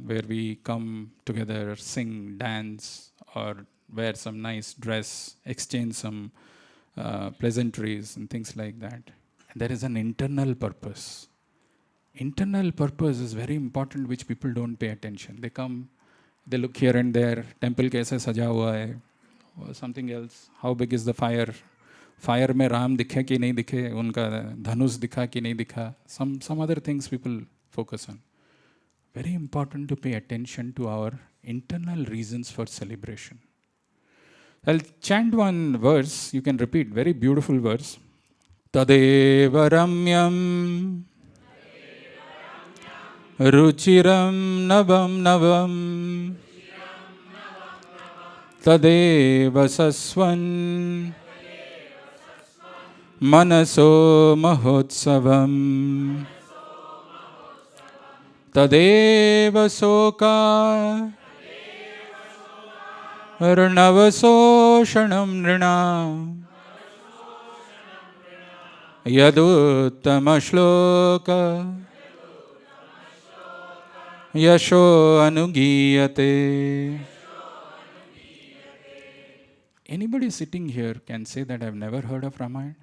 where we come together, sing, dance, or wear some nice dress, exchange some pleasantries and things like that. And there is an internal purpose. Internal purpose is very important, which people don't pay attention. They come, they look here and there, temple kaise saja hua hai, or something else. How big is the fire? Fire mein Ram dikhe ki nahi dikhe, unka dhanus dikha ki nahi dikha. Some other things people focus on. Very important to pay attention to our internal reasons for celebration. I'll chant one verse, you can repeat, very beautiful verse. Tadeva ramyam ruchiram navam navam tadeva saswan manaso mahotsavam tadeva soka arnavasoshanam nrinam yaduttama shloka yasho anugiyate. Anybody sitting here can say that I've never heard of Ramayana?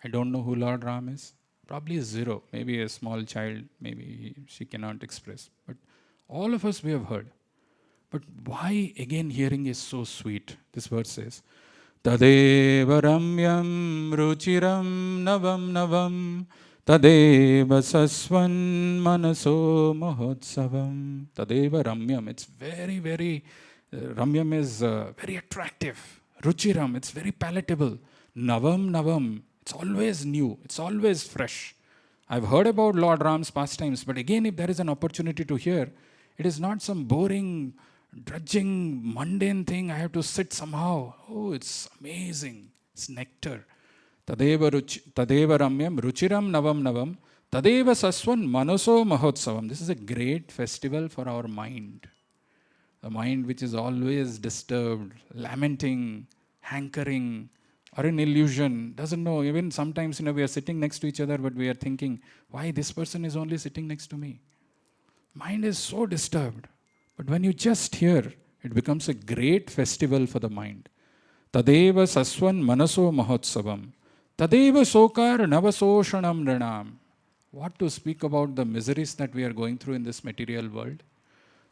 I don't know who Lord Ram is? Probably zero. Maybe a small child, maybe she cannot express. But all of us we have heard. But why again hearing is so sweet? This verse says, Tadeva ramyam ruchiram navam navam Tadeva sasvan manaso mahotsavam. Tadeva ramyam. It's very, very, ramyam is very attractive. Ruchiram, it's very palatable. Navam navam. It's always new. It's always fresh. I've heard about Lord Ram's pastimes, but again, if there is an opportunity to hear, it is not some boring, drudging, mundane thing. I have to sit somehow. Oh, it's amazing. It's nectar. Tadeva ramyam ruchiram navam navam tadeva saswan manaso mahotsavam. This is a great festival for our mind. The mind which is always disturbed, lamenting, hankering, or in illusion, doesn't know. Even sometimes, we are sitting next to each other, but we are thinking, why this person is only sitting next to me? Mind is so disturbed. But when you just hear, it becomes a great festival for the mind. Tadeva saswan manaso mahotsavam. Tadeva sokar navasoshanam nrinam. What to speak about the miseries that we are going through in this material world?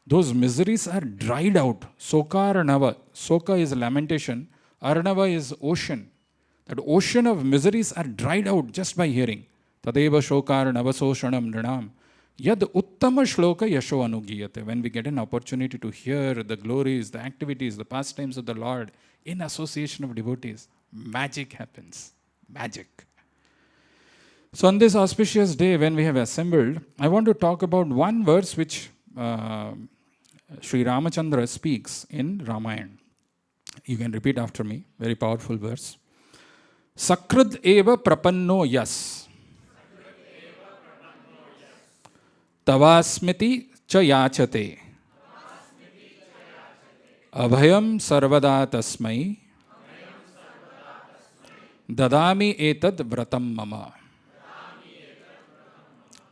Those miseries are dried out. Sokar nava. Soka is lamentation. Arnava is ocean. That ocean of miseries are dried out just by hearing. Tadeva shokar navasoshanam nrinam. Yad uttama shloka yasho anugiyate. When we get an opportunity to hear the glories, the activities, the pastimes of the Lord in association of devotees, magic happens. Magic. So on this auspicious day when we have assembled, I want to talk about one verse which Sri Ramachandra speaks in Ramayana. You can repeat after me. Very powerful verse. Sakrad eva prapanno yas. Tavasmiti cha yachate. Abhayam sarvada tasmai. Dadami etad vratam mama.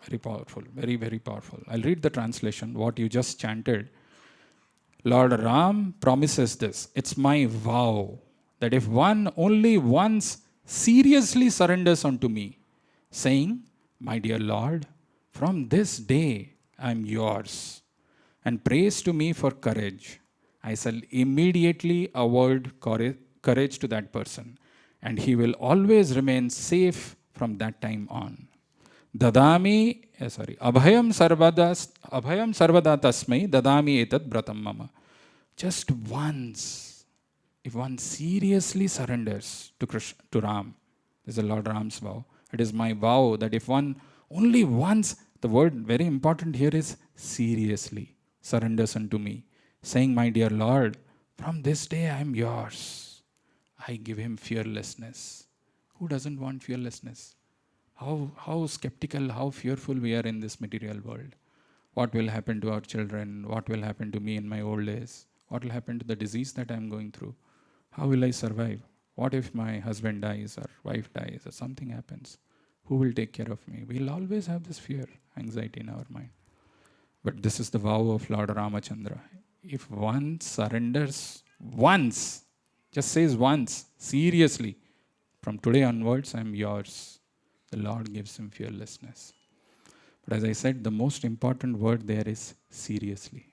Very powerful. Very, very powerful. I'll read the translation, what you just chanted. Lord Ram promises this. It's my vow that if one only once seriously surrenders unto me, saying, my dear Lord, from this day I am yours, and prays to me for courage, I shall immediately award courage to that person, and he will always remain safe from that time on. Abhayam sarvada tasmai dadami etad bratam mama. Just once, if one seriously surrenders to Ram, this is Lord Ram's vow. It is my vow that if one only once, the word very important here is seriously surrenders unto me, saying, my dear Lord, from this day I am yours. I give him fearlessness. Who doesn't want fearlessness? How skeptical, how fearful we are in this material world. What will happen to our children? What will happen to me in my old days? What will happen to the disease that I am going through? How will I survive? What if my husband dies or wife dies or something happens? Who will take care of me? We'll always have this fear, anxiety in our mind. But this is the vow of Lord Ramachandra. If one surrenders once, just says once, seriously, from today onwards, I am yours, the Lord gives him fearlessness. But as I said, the most important word there is seriously.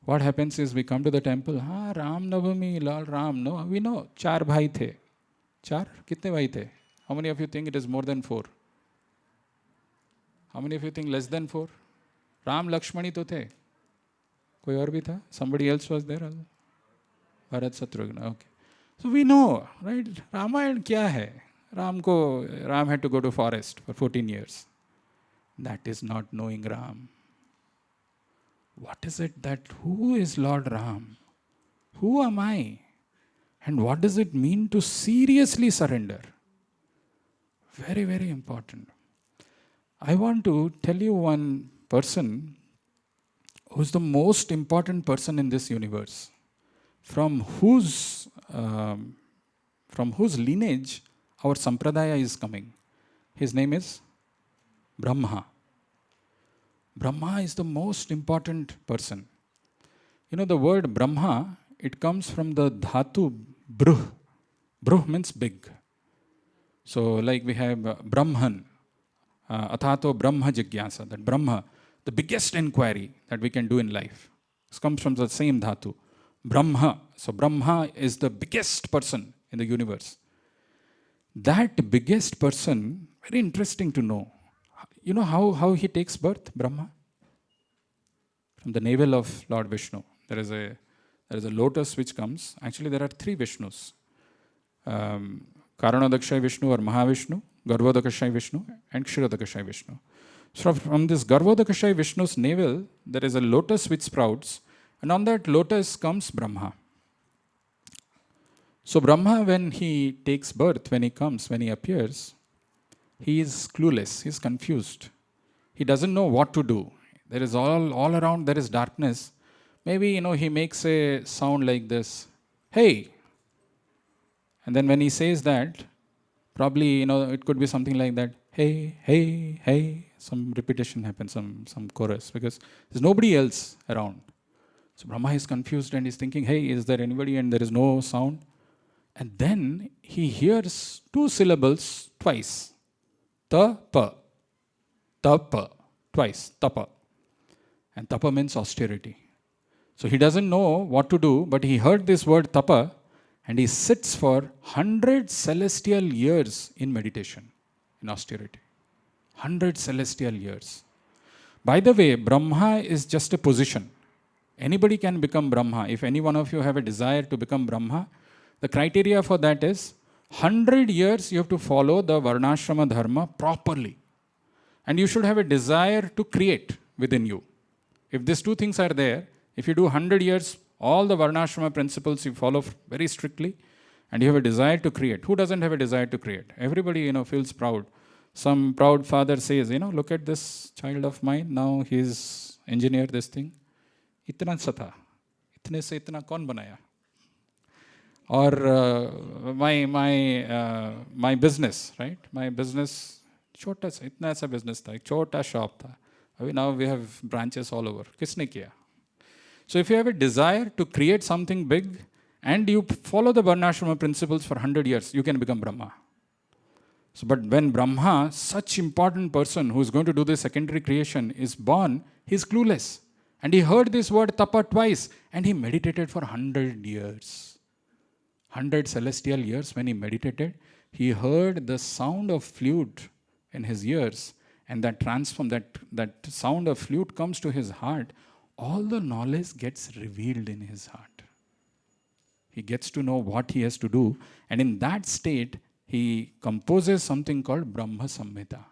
What happens is we come to the temple, Ram Navami, Lord Ram. No, we know, 4 bhai the. 4? Kitne bhai the? How many of you think it is more than 4? How many of you think less than 4? Ram Lakshmani to the. Koi aur bhi tha? Somebody else was there? Bharat Satrughna, okay. So we know, right? Ramayana kya hai? Ram had to go to forest for 14 years. That is not knowing Ram. What is it who is Lord Ram? Who am I? And what does it mean to seriously surrender? Very, very important. I want to tell you one person who's the most important person in this universe, from whose lineage our sampradaya is coming. His name is Brahma. Brahma is the most important person. You know, the word Brahma, it comes from the dhatu bruh. Bruh means big. So like we have Brahman, Athato Brahma Jigyasa, that Brahma, the biggest inquiry that we can do in life. This comes from the same dhatu. Brahma. So Brahma is the biggest person in the universe. That biggest person, very interesting to know. You know how he takes birth, Brahma? From the navel of Lord Vishnu. There is a lotus which comes. Actually, there are 3 Vishnus. Karanodakshai Vishnu or Mahavishnu, Garvodakashai Vishnu, and Kshirodakashai Vishnu. So from this Garvodakashai Vishnu's navel, there is a lotus which sprouts, and on that lotus comes Brahma. So Brahma, when he takes birth, when he appears, he is clueless, he is confused. He doesn't know what to do. There is all around, there is darkness. Maybe, he makes a sound like this, hey. And then when he says that, probably, it could be something like that, hey, hey, hey. Some repetition happens, some chorus, because there's nobody else around. So Brahma is confused and he's thinking, hey, is there anybody? And there is no sound. And then he hears 2 syllables twice. Tapa. Tapa. Twice. Tapa. And tapa means austerity. So he doesn't know what to do, but he heard this word tapa, and he sits for 100 celestial years in meditation, in austerity. 100 celestial years. By the way, Brahma is just a position. Anybody can become Brahma. If any one of you have a desire to become Brahma, the criteria for that is 100 years you have to follow the Varnashrama Dharma properly. And you should have a desire to create within you. If these 2 things are there, if you do 100 years, all the Varnashrama principles you follow very strictly, and you have a desire to create. Who doesn't have a desire to create? Everybody, feels proud. Some proud father says, look at this child of mine, now he's engineered this thing. Itna sa tha. Itne se itna kaun banaya? Or my business, right? My business, chota sa, itna aisa business tha, chota shop tha. Now we have branches all over. Kisne kiya? So if you have a desire to create something big and you follow the Varnashrama principles for 100 years, you can become Brahma. So, but when Brahma, such important person who is going to do the secondary creation, is born, he is clueless. And he heard this word tapa twice and he meditated for 100 years. 100 celestial years when he meditated, he heard the sound of flute in his ears, and that sound of flute comes to his heart. All the knowledge gets revealed in his heart. He gets to know what he has to do, and in that state, he composes something called Brahma Samhita.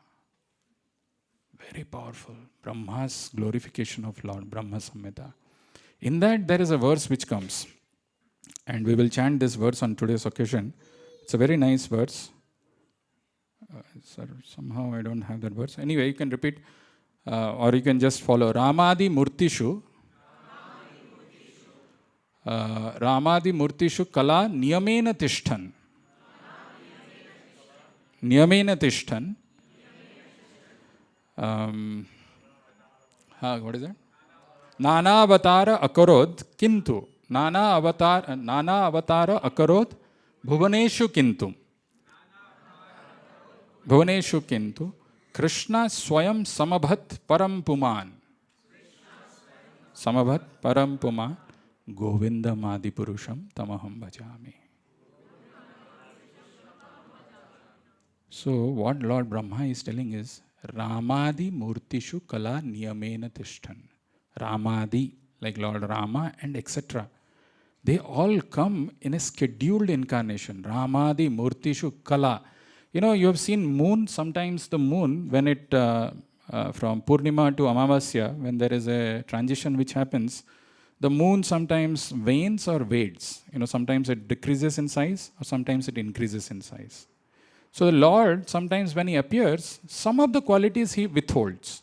Very powerful. Brahma's glorification of Lord, Brahma Samhita. In that, there is a verse which comes, and we will chant this verse on today's occasion. It's a very nice verse. Somehow I don't have that verse. Anyway, you can repeat, or you can just follow. Ramadi Murtishu. Ramadi Murtishu Kala Niyamena Tishtan. Niyamena Tishtan. What is that? Nana avatara akarod kintu. Nana avatara akarod bhuvaneshu kintu. Bhuvaneshu kintu. Krishna swayam samabhat param puman. Samabhat param puman. Govinda madi purusham tamaham bhajami. So what Lord Brahma is telling is, Ramadi murtishu kala niyamena tishtan. Ramadi, like Lord Rama and etc. They all come in a scheduled incarnation. Ramadi murtishu kala. You know, you have seen moon, sometimes the moon, when it, from Purnima to Amavasya, when there is a transition which happens, the moon sometimes wanes or wades. You know, sometimes it decreases in size or sometimes it increases in size. So the Lord, sometimes when He appears, some of the qualities He withholds.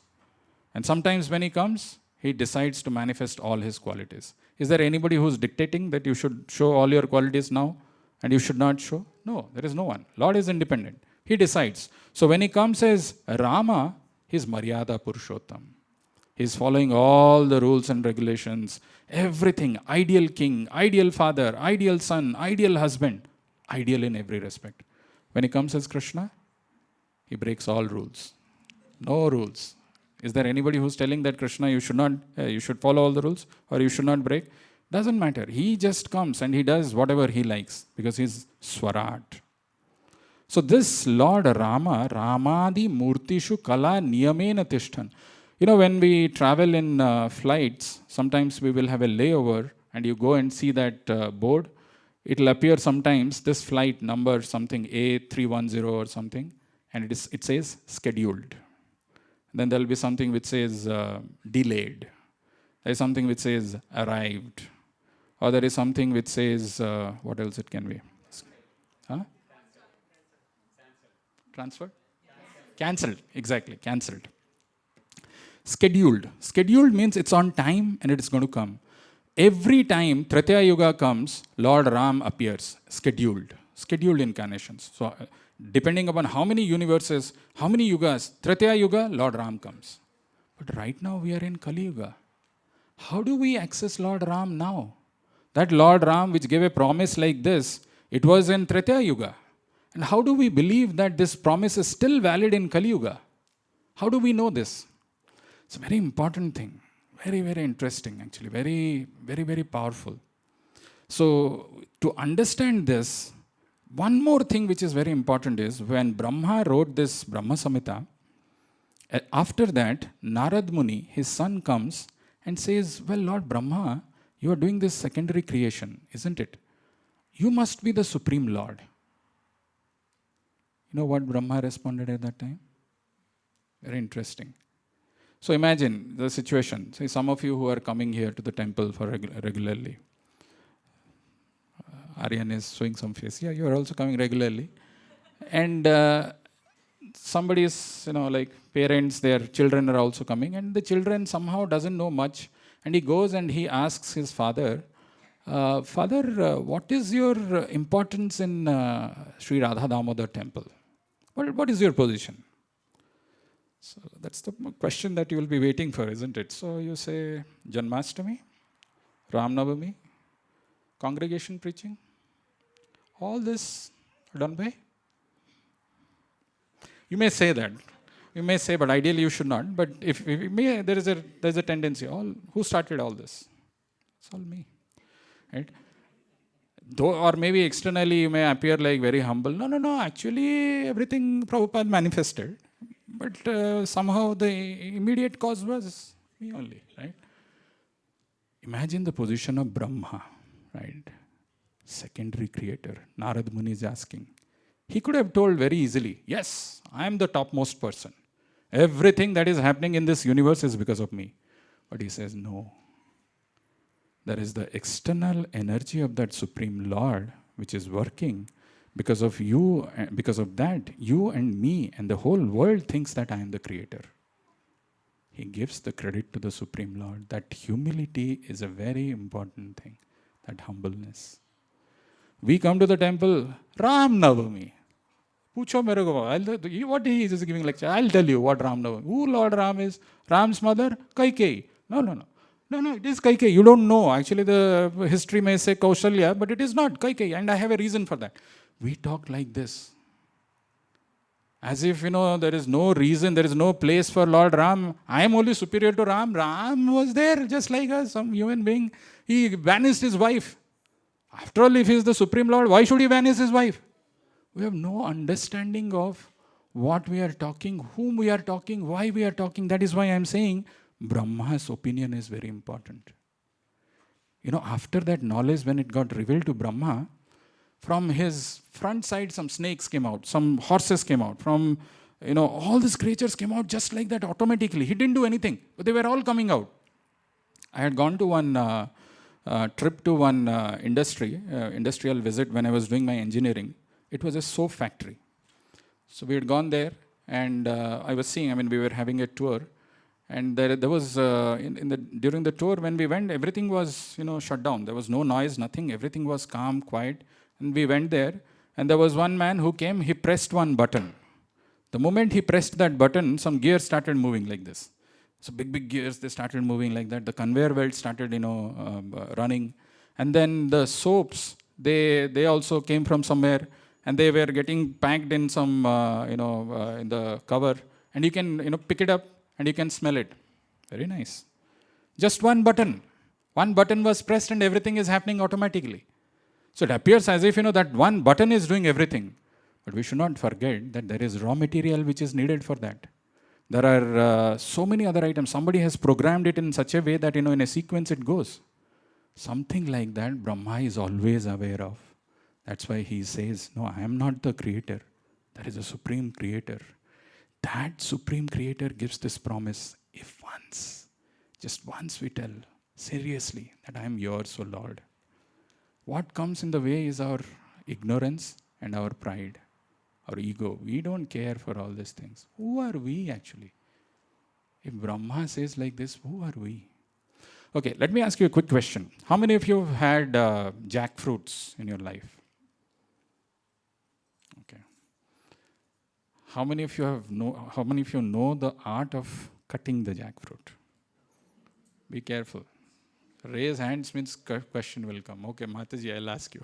And sometimes when He comes, He decides to manifest all His qualities. Is there anybody who's dictating that you should show all your qualities now and you should not show? No, there is no one. Lord is independent. He decides. So when He comes as Rama, He's Maryada Purushottam. He's following all the rules and regulations, everything. Ideal king, ideal father, ideal son, ideal husband, ideal in every respect. When He comes as Krishna, He breaks all rules. No rules. Is there anybody who's telling that Krishna, you should not, you should follow all the rules or you should not break? Doesn't matter. He just comes and He does whatever He likes because He's Swarat. So this Lord Rama, Ramadi Murtishu Kala Niyamena Tishtan. You know, when we travel in flights, sometimes we will have a layover and you go and see that board. It will appear sometimes this flight number something A310 or something, and it says scheduled. Then there will be something which says delayed. There is something which says arrived. Or there is something which says, what else it can be? Huh? Transferred? Cancelled. Exactly, cancelled. Scheduled. Scheduled means it's on time and it is going to come. Every time Tretya Yuga comes, Lord Ram appears, scheduled incarnations. So depending upon how many universes, how many yugas, Tretya Yuga, Lord Ram comes. But right now we are in Kali Yuga. How do we access Lord Ram now? That Lord Ram which gave a promise like this, it was in Tretya Yuga. And how do we believe that this promise is still valid in Kali Yuga? How do we know this? It's a very important thing. Very, very interesting, actually. Very, very, very powerful. So, to understand this, one more thing which is very important is when Brahma wrote this Brahma Samhita, after that, Narad Muni, his son, comes and says, well, Lord Brahma, you are doing this secondary creation, isn't it? You must be the Supreme Lord. You know what Brahma responded at that time? Very interesting. So imagine the situation. Say some of you who are coming here to the temple for regularly. Aryan is showing some face. Yeah, you are also coming regularly. And somebody is, like parents, their children are also coming. And the children somehow doesn't know much. And he goes and he asks his father, Father, what is your importance in Sri Radha Damodar temple? What is your position? So that's the question that you will be waiting for, isn't it? So you say Janmashtami, Ram Navami, congregation preaching, all this done by? You may say that. You may say, but ideally you should not. But if may, there is a tendency. Who started all this? It's all me, right? Though, or maybe externally you may appear like very humble. No. Actually, everything Prabhupada manifested. But somehow the immediate cause was me only, right? Imagine the position of Brahma, right? Secondary creator. Narad Muni is asking. He could have told very easily, yes, I am the topmost person. Everything that is happening in this universe is because of me. But he says, no. There is the external energy of that Supreme Lord which is working. Because of you, because of that, you and me and the whole world thinks that I am the creator. He gives the credit to the Supreme Lord. That humility is a very important thing, that humbleness. We come to the temple, Ram Navami. Pucho mere ko, what he is giving lecture? I'll tell you what Ram Navami. Who Lord Ram is? Ram's mother? Kaikeyi. No. No, it is Kaikeyi. You don't know. Actually, the history may say Kaushalya, but it is not Kaikeyi, and I have a reason for that. We talk like this. As if, there is no reason, there is no place for Lord Ram. I am only superior to Ram. Ram was there just like us, some human being. He vanished his wife. After all, if he is the Supreme Lord, why should he vanish his wife? We have no understanding of what we are talking, whom we are talking, why we are talking. That is why I am saying Brahma's opinion is very important. After that knowledge, when it got revealed to Brahma, from his front side, some snakes came out, some horses came out, from, all these creatures came out just like that automatically. He didn't do anything, but they were all coming out. I had gone to one trip to one industrial visit when I was doing my engineering. It was a soap factory. So we had gone there, and I was seeing, we were having a tour, and there was, during the tour when we went, everything was, shut down. There was no noise, nothing. Everything was calm, quiet. And we went there, and there was one man who came, he pressed one button. The moment he pressed that button, some gears started moving like this. So big gears, they started moving like that. The conveyor belt started, running. And then the soaps, they also came from somewhere, and they were getting packed in some, in the cover. And you can, pick it up, and you can smell it. Very nice. Just one button. One button was pressed, and everything is happening automatically. So it appears as if, that one button is doing everything. But we should not forget that there is raw material which is needed for that. There are so many other items. Somebody has programmed it in such a way that, in a sequence it goes. Something like that Brahma is always aware of. That's why he says, no, I am not the creator. There is a supreme creator. That supreme creator gives this promise. If once, just once we tell seriously that I am yours, O Lord. What comes in the way is our ignorance and our pride, our ego. We don't care for all these things. Who are we actually? If Brahma says like this, who are we? Okay, let me ask you a quick question. How many of you have had jackfruits in your life? Okay. How many of you know the art of cutting the jackfruit? Be careful. Raise hands means question will come. Okay, Mataji, I'll ask you.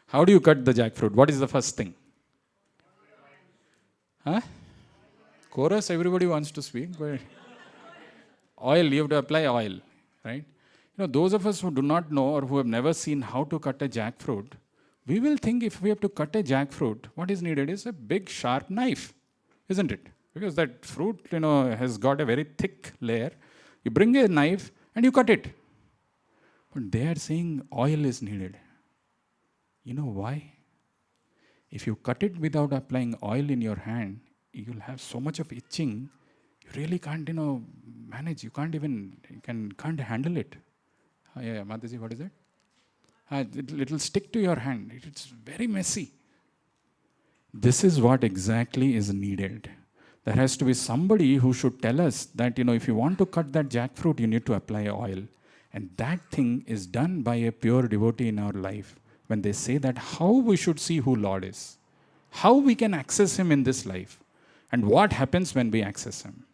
How do you cut the jackfruit? What is the first thing? Huh? Chorus, everybody wants to speak. But oil, you have to apply oil, right? Those of us who do not know or who have never seen how to cut a jackfruit, we will think if we have to cut a jackfruit, what is needed is a big sharp knife, isn't it? Because that fruit, has got a very thick layer. You bring a knife and you cut it. But they are saying oil is needed. You know why? If you cut it without applying oil in your hand, you'll have so much of itching, you really can't, manage. You can't handle it. Yeah, Mataji, what is it? It'll stick to your hand. It's very messy. This is what exactly is needed. There has to be somebody who should tell us that, if you want to cut that jackfruit, you need to apply oil. And that thing is done by a pure devotee in our life. When they say that, how we should see who Lord is, how we can access Him in this life, and what happens when we access Him.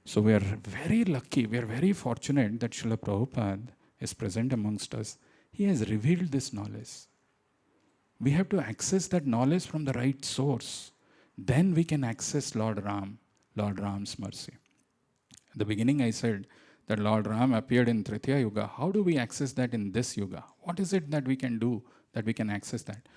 So we are very lucky, we are very fortunate that Srila Prabhupada is present amongst us. He has revealed this knowledge. We have to access that knowledge from the right source. Then we can access Lord Ram's mercy. At the beginning I said that Lord Ram appeared in Tritiya Yuga. How do we access that in this Yuga? What is it that we can do that we can access that?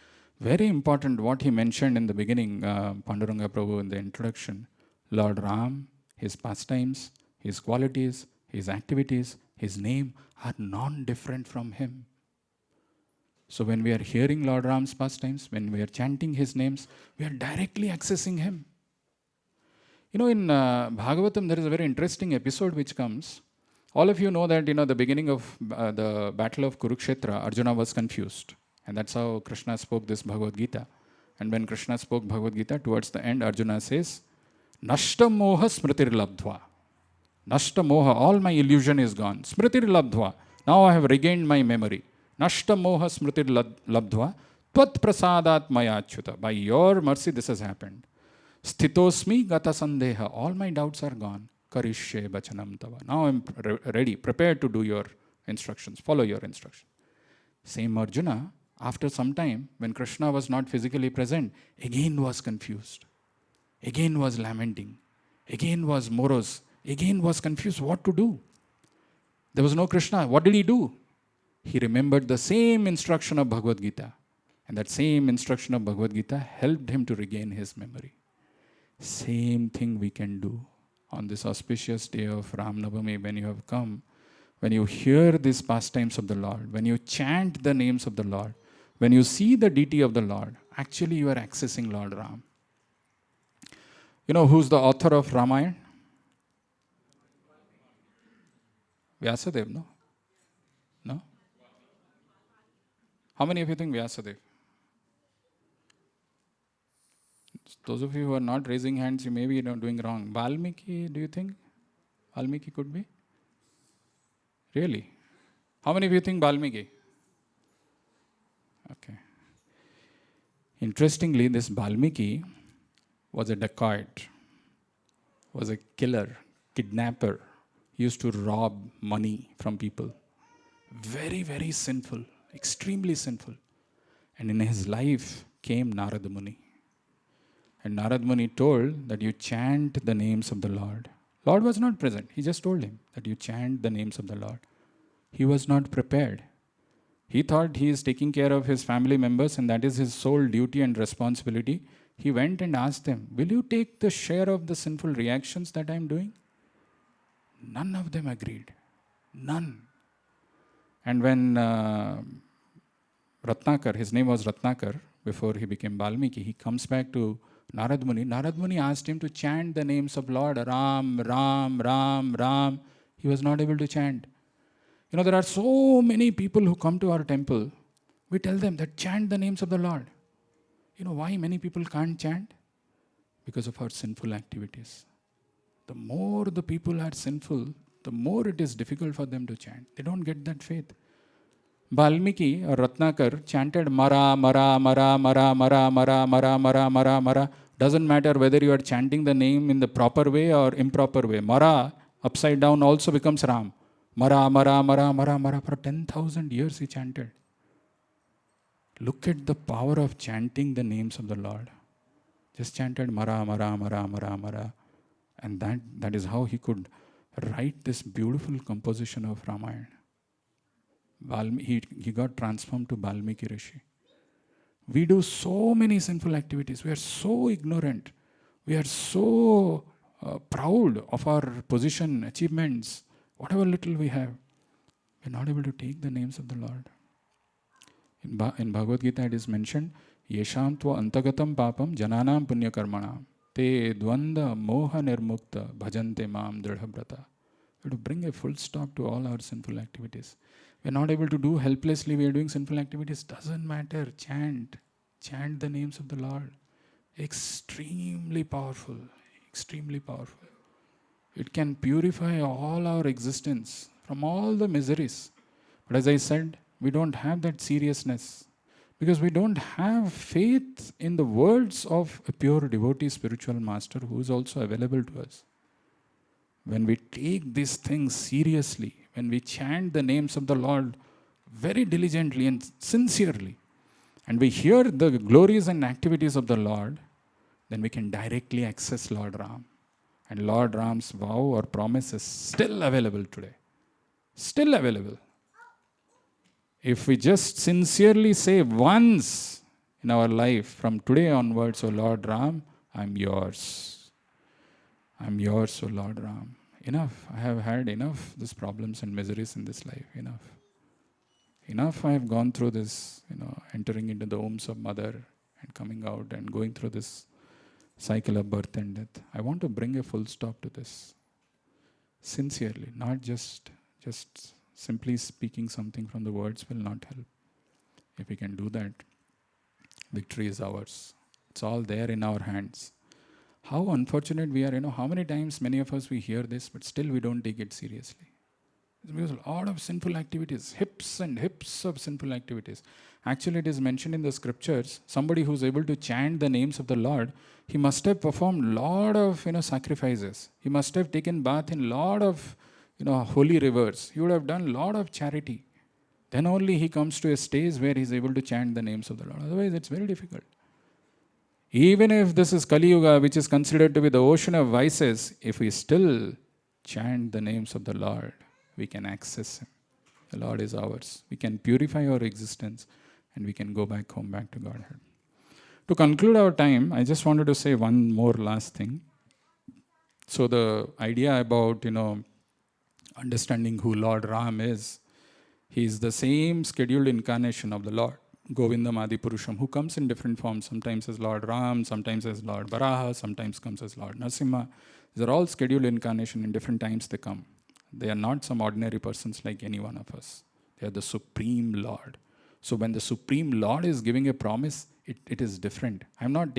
Very important what he mentioned in the beginning, Panduranga Prabhu in the introduction. Lord Ram, his pastimes, his qualities, his activities, his name are non-different from him. So when we are hearing Lord Ram's pastimes, when we are chanting his names, we are directly accessing him. In Bhagavatam, there is a very interesting episode which comes. All of you know that, the beginning of the battle of Kurukshetra, Arjuna was confused. And that's how Krishna spoke this Bhagavad Gita. And when Krishna spoke Bhagavad Gita, towards the end, Arjuna says, Nashta moha smritir labdhva. Nashta moha, all my illusion is gone. Smritir labdhva. Now I have regained my memory. Nashta moha smritir labdhva. Tvat prasadat maya achyuta. By your mercy, this has happened. Sthitosmi gata sandeha. All my doubts are gone. Karishye bachanam tava. Now I'm ready, prepared to do your instructions, follow your instructions. Same Arjuna, after some time, when Krishna was not physically present, again was confused, again was lamenting, again was morose, again was confused what to do. There was no Krishna. What did he do? He remembered the same instruction of Bhagavad Gita. And that same instruction of Bhagavad Gita helped him to regain his memory. Same thing we can do on this auspicious day of Ram Navami when you have come, when you hear these pastimes of the Lord, when you chant the names of the Lord, when you see the deity of the Lord, actually you are accessing Lord Ram. You know who's the author of Ramayana? Vyasadeva, no? No? How many of you think Vyasadeva? Those of you who are not raising hands, you may be doing wrong. Valmiki, do you think? Valmiki could be? Really? How many of you think Valmiki? Okay. Interestingly, this Valmiki was a dacoit, was a killer, kidnapper. He used to rob money from people. Very, very sinful, extremely sinful. And in his life came Narada Muni. And Narada Muni told that you chant the names of the Lord. Lord was not present. He just told him that you chant the names of the Lord. He was not prepared. He thought he is taking care of his family members and that is his sole duty and responsibility. He went and asked them, will you take the share of the sinful reactions that I am doing? None of them agreed. None. And when Ratnakar, his name was Ratnakar, before he became Valmiki, he comes back to Narad Muni. Narad Muni asked him to chant the names of Lord, Ram, Ram, Ram, Ram. He was not able to chant. You know, there are so many people who come to our temple. We tell them that chant the names of the Lord. You know why many people can't chant? Because of our sinful activities. The more the people are sinful, the more it is difficult for them to chant. They don't get that faith. Valmiki or Ratnakar chanted Mara, Mara, Mara, Mara, Mara, Mara, Mara, Mara, Mara, Mara. Doesn't matter whether you are chanting the name in the proper way or improper way. Mara, upside down, also becomes Ram. Mara, Mara, Mara, Mara, Mara. For 10,000 years he chanted. Look at the power of chanting the names of the Lord. Just chanted Mara, Mara, Mara, Mara, Mara. And that is how he could write this beautiful composition of Ramayana. He got transformed to Valmiki Rishi. We do so many sinful activities. We are so ignorant. We are so proud of our position, achievements, whatever little we have. We are not able to take the names of the Lord. In Bhagavad Gita it is mentioned, Yesham tva antagatam papam jananam punya karmanam te dvanda moha nirmukta bhajante maam dridhabrata. We have to bring a full stop to all our sinful activities. We are not able to do helplessly, we are doing sinful activities. Doesn't matter. Chant. Chant the names of the Lord. Extremely powerful. Extremely powerful. It can purify all our existence from all the miseries. But as I said, we don't have that seriousness. Because we don't have faith in the words of a pure devotee spiritual master who is also available to us. When we take these things seriously, when we chant the names of the Lord very diligently and sincerely, and we hear the glories and activities of the Lord, then we can directly access Lord Ram. And Lord Ram's vow or promise is still available today. Still available. If we just sincerely say once in our life, from today onwards, O Lord Ram, I'm yours. I'm yours, O Lord Ram. Enough. I have had enough these problems and miseries in this life. Enough. Enough I have gone through this, entering into the wombs of mother and coming out and going through this cycle of birth and death. I want to bring a full stop to this. Sincerely, not just simply speaking something from the words will not help. If we can do that, victory is ours. It's all there in our hands. How unfortunate we are, how many times many of us we hear this, but still we don't take it seriously. Because a lot of sinful activities, hips and hips of sinful activities. Actually, it is mentioned in the scriptures, somebody who's able to chant the names of the Lord, he must have performed lot of sacrifices. He must have taken bath in lot of holy rivers. He would have done lot of charity. Then only he comes to a stage where he's able to chant the names of the Lord. Otherwise, it's very difficult. Even if this is Kali Yuga, which is considered to be the ocean of vices, if we still chant the names of the Lord, we can access Him. The Lord is ours. We can purify our existence and we can go back home, back to Godhead. To conclude our time, I just wanted to say one more last thing. So the idea about, understanding who Lord Ram is, he is the same scheduled incarnation of the Lord, Govindam Adipurusham, who comes in different forms, sometimes as Lord Ram, sometimes as Lord Varaha, sometimes comes as Lord Narasimha. These are all scheduled incarnation. In different times they come. They are not some ordinary persons like any one of us. They are the Supreme Lord. So when the Supreme Lord is giving a promise, it is different. I'm not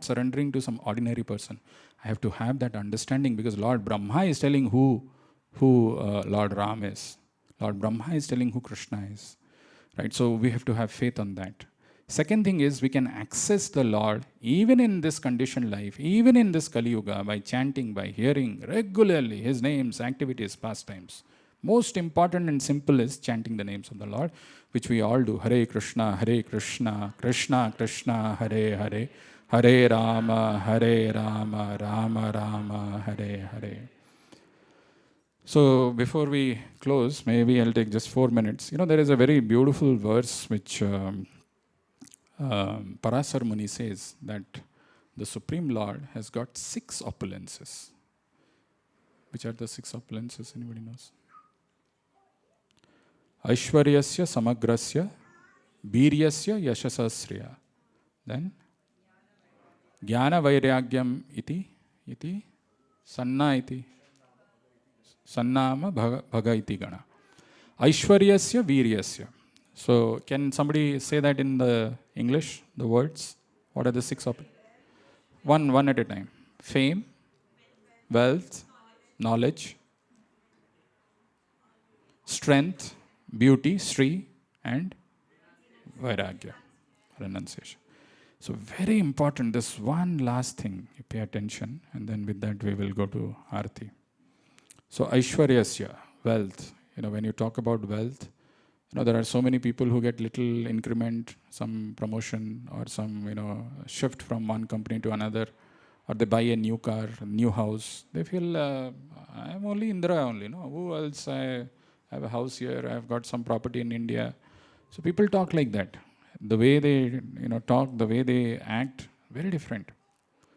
surrendering to some ordinary person. I have to have that understanding, because Lord Brahma is telling who Lord Ram is. Lord Brahma is telling who Krishna is. Right? So we have to have faith on that. Second thing is, we can access the Lord even in this conditioned life, even in this Kali Yuga, by chanting, by hearing regularly His names, activities, pastimes. Most important and simple is chanting the names of the Lord, which we all do. Hare Krishna, Krishna Krishna, Hare Hare, Hare Rama, Rama Rama, Hare Hare. So before we close, maybe I'll take just 4 minutes. There is a very beautiful verse which Parasar Muni says, that the Supreme Lord has got 6 opulences. Which are the 6 opulences? Anybody knows? Aishwaryasya samagrasya, Biryasya yashasasriya. Then Jnana vairagyam iti sanna iti sannama bhaga iti gana. Aishwaryasya viryasya. So can somebody say that in the English, the words? What are the 6 one at a time. Fame, wealth, knowledge, strength, beauty, Sri, and Vairagya, renunciation. So very important, this one last thing, you pay attention, and then with that we will go to Arati. So Aishwaryasya, wealth. When you talk about wealth, there are so many people who get little increment, some promotion, or some, shift from one company to another, or they buy a new car, a new house. They feel, I'm only Indra only, who else? I have a house here, I've got some property in India. So people talk like that. The way they, talk, the way they act, very different.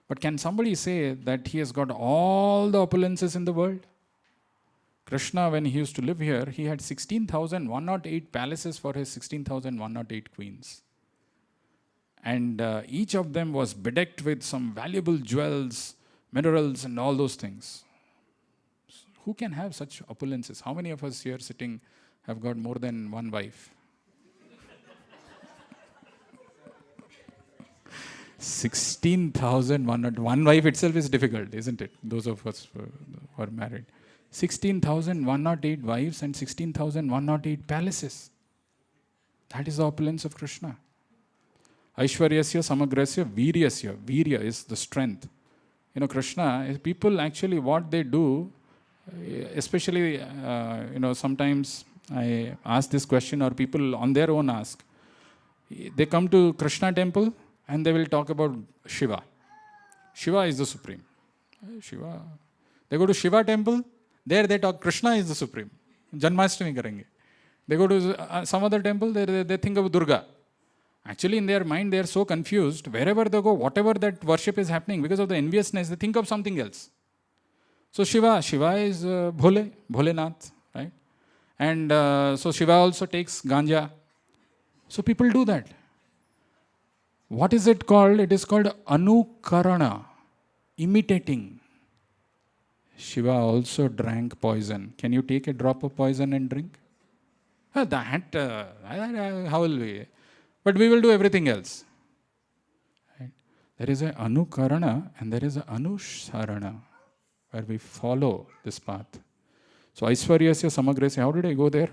But can somebody say that he has got all the opulences in the world? Krishna, when he used to live here, he had 16,108 palaces for his 16,108 queens. And each of them was bedecked with some valuable jewels, minerals, and all those things. Who can have such opulences? How many of us here sitting have got more than one wife? 16,100. One wife itself is difficult, isn't it? Those of us who are married. 16,108 wives and 16,108 palaces. That is the opulence of Krishna. Aishwaryasya samagrasya viryasya. Virya is the strength. Krishna, people actually what they do, especially, sometimes I ask this question, or people on their own ask. They come to Krishna temple and they will talk about Shiva. Shiva is the supreme. Shiva. They go to Shiva temple, there they talk Krishna is the supreme. Janmashtami karenge. They go to some other temple, they think of Durga. Actually, in their mind, they are so confused. Wherever they go, whatever that worship is happening, because of the enviousness, they think of something else. So Shiva is Bholenath, right? And so Shiva also takes ganja. So people do that. What is it called? It is called anukarana, imitating. Shiva also drank poison. Can you take a drop of poison and drink? How will we? But we will do everything else. Right? There is an anukarana and there is an anusharana, where we follow this path. So Aishwaryasya Samagrasya, how did I go there?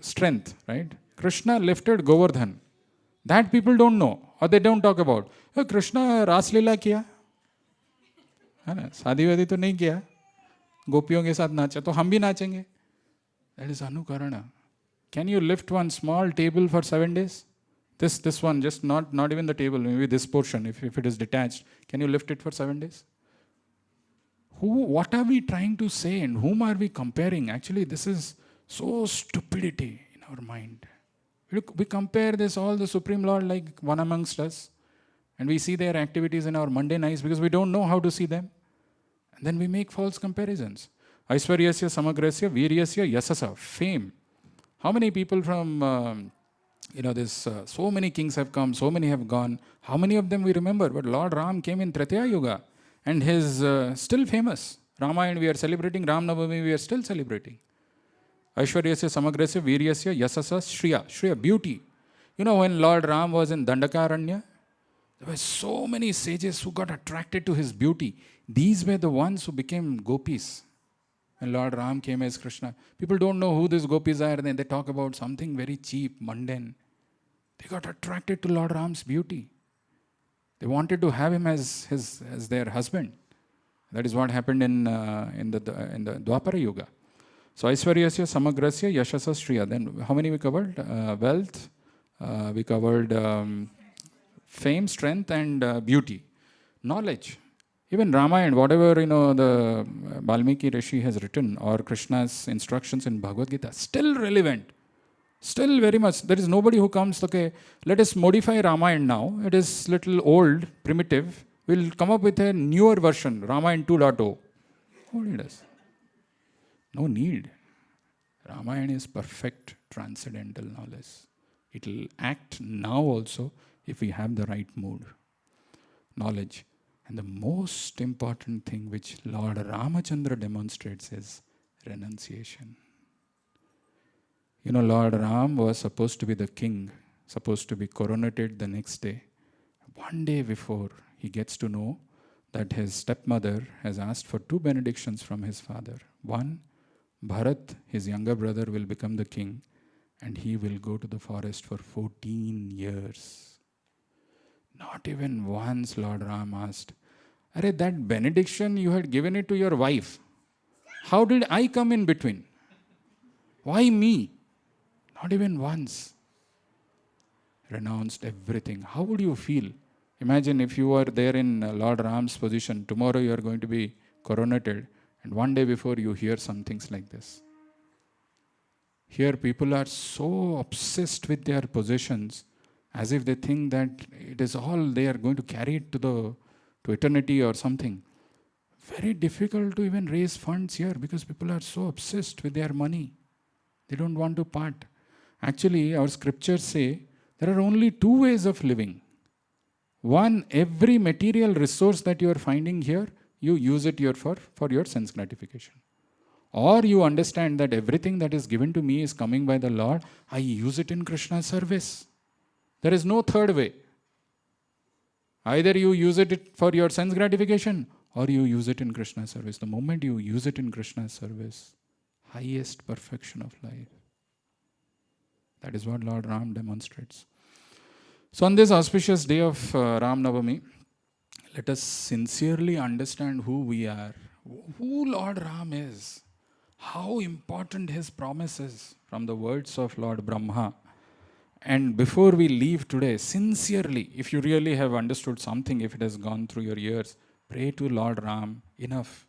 Strength, right? Krishna lifted Govardhan. That people don't know or they don't talk about. Krishna रास लीला किया है ना, शादी वादी तो नहीं किया, गोपियों के साथ नाचा, तो हम भी नाचेंगे. That is anukarana. Can you lift one small table for 7 days? This one, just not even the table, maybe this portion, if it is detached, can you lift it for 7 days? What are we trying to say and whom are we comparing? Actually, this is so stupidity in our mind. We compare this all the Supreme Lord like one amongst us, and we see their activities in our mundane eyes because we don't know how to see them. And then we make false comparisons. Aishwaryasya Samagrasya Viryasya Yasasa, fame. How many people from, so many kings have come, so many have gone. How many of them we remember? But Lord Ram came in Tretya Yuga and is still famous. Rama, and we are celebrating Ram Navami, we are still celebrating. Aishwaryasya Samagrasya Viryasya Yasasa Shriya, beauty. You know, when Lord Ram was in Dandakaranya, there were so many sages who got attracted to his beauty. These were the ones who became gopis. When Lord Ram came as Krishna, people don't know who these gopis are, and they talk about something very cheap, mundane. They got attracted to Lord Ram's beauty. They wanted to have him as their husband. That is what happened in the Dwapara Yuga. So Aishwaryasya Samagrasya Yashasa Shriya. Then how many we covered? Wealth. We covered fame, strength, and beauty. Knowledge. Even Ramayana, whatever the Valmiki Rishi has written, or Krishna's instructions in Bhagavad Gita, still relevant. Still very much. There is nobody who comes, okay, let us modify Ramayana now. It is little old, primitive. We'll come up with a newer version, Ramayana 2.0. Nobody does. No need. Ramayana is perfect transcendental knowledge. It will act now also if we have the right mood. Knowledge. And the most important thing which Lord Ramachandra demonstrates is renunciation. Lord Ram was supposed to be the king, supposed to be coronated the next day. One day before, he gets to know that his stepmother has asked for 2 benedictions from his father. One, Bharat, his younger brother, will become the king, and he will go to the forest for 14 years. Not even once Lord Ram asked, "Arey, that benediction you had given it to your wife. How did I come in between? Why me?" Not even once. Renounced everything. How would you feel? Imagine if you were there in Lord Ram's position. Tomorrow you are going to be coronated, and one day before you hear some things like this. Here people are so obsessed with their possessions, as if they think that it is all they are going to carry it to eternity or something. Very difficult to even raise funds here because people are so obsessed with their money. They don't want to part. Actually, our scriptures say there are only 2 ways of living. One, every material resource that you are finding here, you use it here for your sense gratification. Or you understand that everything that is given to me is coming by the Lord, I use it in Krishna's service. There is no third way. Either you use it for your sense gratification or you use it in Krishna's service. The moment you use it in Krishna's service, highest perfection of life. That is what Lord Ram demonstrates. So on this auspicious day of Ram Navami, let us sincerely understand who we are, who Lord Ram is, how important his promise is from the words of Lord Brahma. And before we leave today, sincerely, if you really have understood something, if it has gone through your ears, pray to Lord Ram. Enough.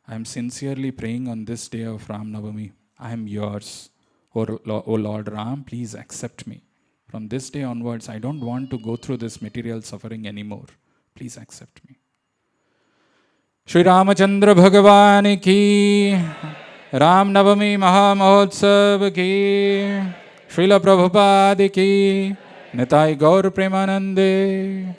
I am sincerely praying on this day of Ram Navami. I am yours. O Lord Ram, please accept me. From this day onwards, I don't want to go through this material suffering anymore. Please accept me. Shri Ramachandra Bhagavan ki, Ram Navami Maha Mahotsav ki, Srila Prabhupada ki, Nitai Gaur Premanande.